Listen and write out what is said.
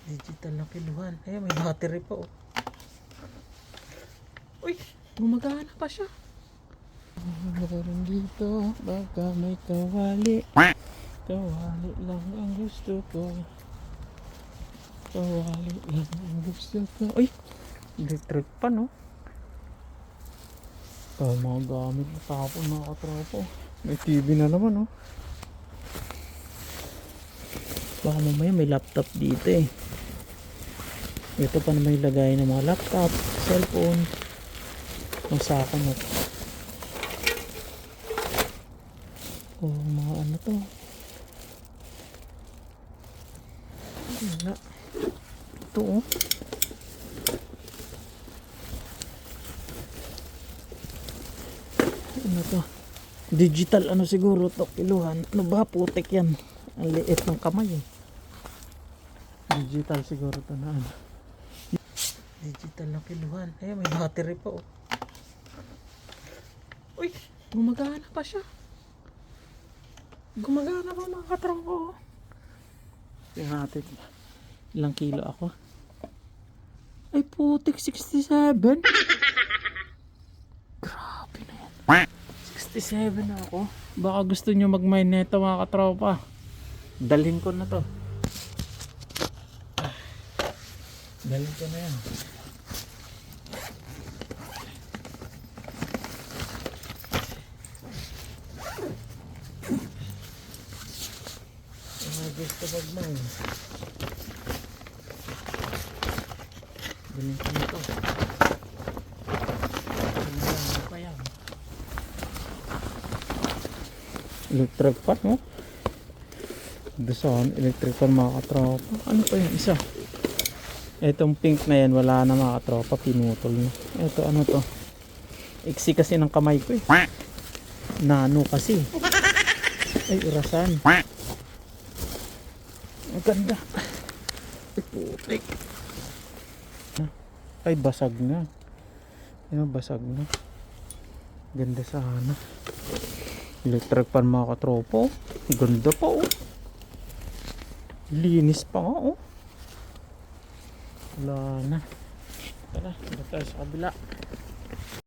Digital na kiluhan. Ay, may battery pa oh. Uy, gumagana pa siya. Meron dito, baka may kawali. Kawali lang ang gusto ko. Kawali lang ang gusto ko. Uy, electric pa no. Mga gamit na tapon mga katropo. May TV na naman oh. Baka mamaya may laptop dito eh. Ito pa naman yung lagay ng mga laptop, cellphone. Ang saka mo. Oh, mga ano to. Wala. Ito oh. Ano to? Digital ano siguro to, kiluhan. Ano ba? Putik yan. Ang liit ng kamay eh. Digital siguro to na ano. Digital na kiluhan. Ay, may battery pa oh. Uy, gumagana pa siya. Gumagana pa mga katropo. Tingnan natin. Ilang kilo ako? Ay putik, 67. Grabe na yan. 67 na ako. Baka gusto nyo mag-mine neto mga katropa. Dalhin ko na to. Dalhin ko na yan. Gusto mag-mine. Dalhin ko na to. Ano pa yan? Electric fan no? Doon electric fan mga katropa. Ano pa yung isa? Etong pink na yan wala na mga katropa, pinutol na. Eto ano to? Iksi kasi ng kamay ko eh. Nano kasi. Ay urasan. Ang ganda. Ay putik. Ay basag na. Ayun basag na. Ganda sana. Electric pan mga katropo. Ganda pa oh. Linis pa nga oh. Wala na. Tara, tayo sa kabila.